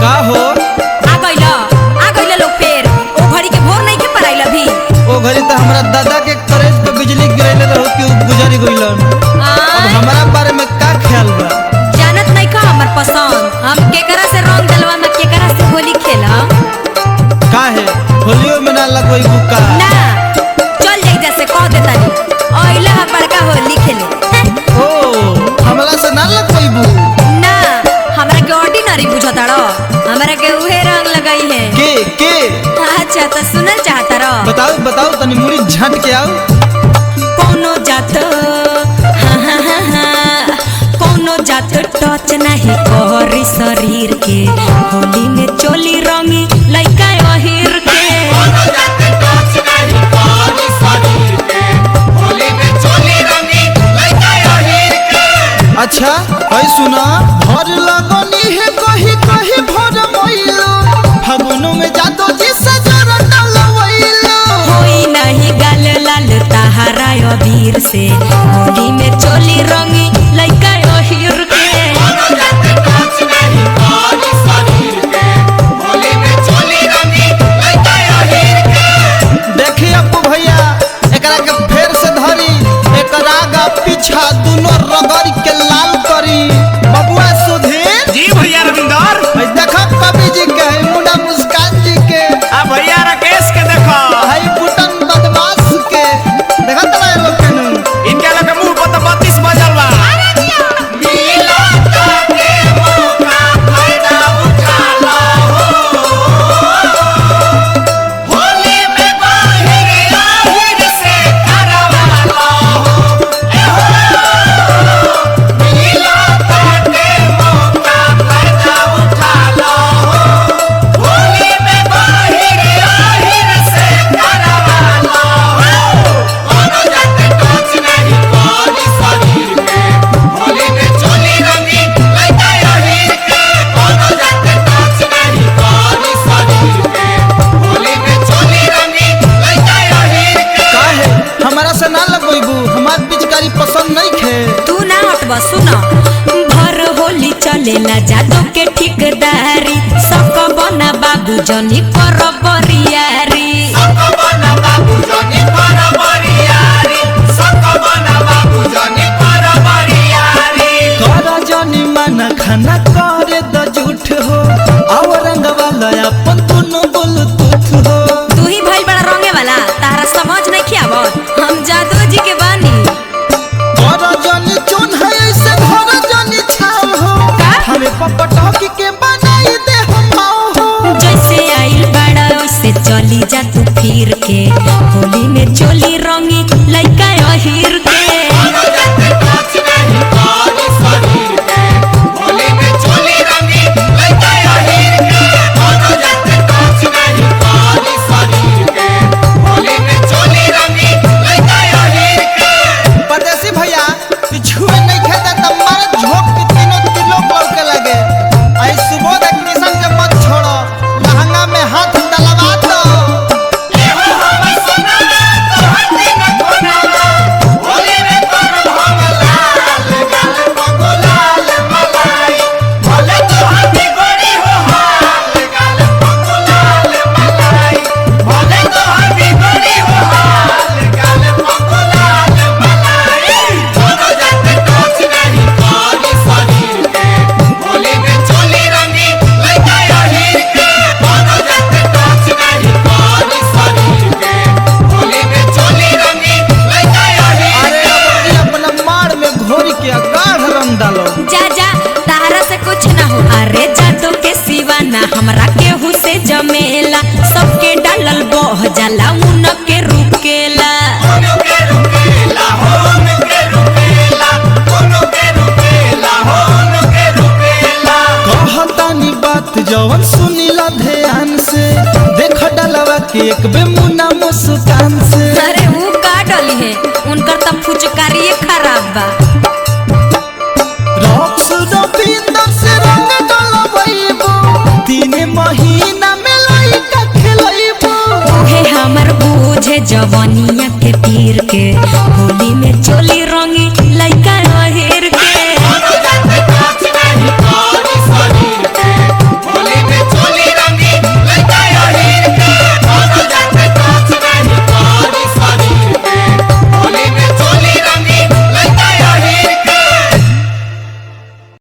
का हो आ गइला लोग फेर ओ घड़ी के भोर नहीं के पराइल अभी। ओ घड़ी तो हमरा दादा के करेज पे बिजली गिरैले रहो कि गुजरी गइलन। अब हमारा बारे में का ख्याल बा? जानत नहीं का हमर पसंद, हम केकरा से रंग डलवा में केकरा से होली खेला। काहे होलियो में ना लगवई बुका? ना चल जाई जैसे कह देतानी ओइला हा बड़का होली खेले। ओ हमरा से ना लगवई बु? ना हमरा के ऑर्डिनरी बुझताड़ो, हमरा के उहे रंग लगाई है। के अच्छा तो सुनल चाहता रो? बताओ बताओ तनी मुड़ी झट के आओ। कोनो जात कोनो जात टच नहीं करी शरीर के, होली में चोली रंगी लइका अहिर के। अच्छा भाई सुना, भर लगनी है कही कही भर मइलो, फागुनो में जादो जी से जरा डलवइलो। होई नहीं गाल लाल तहारा अबीर से, होली में चोली रंगी लइका अहिर के। देखिए अप्पू भैया, एकरा के फेर से धरी, एकरा आगा पीछा दोनों रगड़ के लाल करी। बबुआ सुधीर जी भैया रविंदर। भाई देखा कवि जी के है, मुन्ना मुस्कान जी के, आ भैया राकेश के देखो, भाई बुटन बदमाश के देखा तो ये लोग केनु इनके लोग के मुंह पर तो 32 बजल बा। तू ना हटवा। सुनो भर होली चलेला जादो के ठिकदारी, सक बना बाबू जनी कर बरियारी। कर जनी माना खाना करे द झूठ हो, औरंग वाला अपन दोनों ब्लूटूथ हो। तू ही भइल बड़ा रंगे वाला, तारा समझ नहीं खियावत, हम जादू जी के बानी। जनी चुन है ऐसे घर जनी छाव हो, हमें पपटकी के बनाई दे हम हो। जैसे आइल बड़ा वैसे चली जा तू फिर के, होली में चोली रंगी लइका अहिर के। परदेसी भैया पिछुए नहीं खेदा त मारे झोंक के तीनों किलो पड़ के लगे। आई सुबोध किशन के मत छोड़ो, लहंगा में हाथ डलवा दो। जा जा तारा से कुछ ना हो। अरे जादू के सिवा ना हमरा केहू से जमेला, सबके डालल बह जाला उन के रुकेला। कहतानी बात जवन सुनीला ध्यान से, देख डलवा के एक बे मुन्ना मुस्कान से। अरे वो का डली है, उनकर त फुचकारी खराब बा। रॉक्स रविंदर से रंग डलवइबो, 3 महीना में लइका खेलइबो। उहे हमर बूझे जवनिया के पीर के, होली में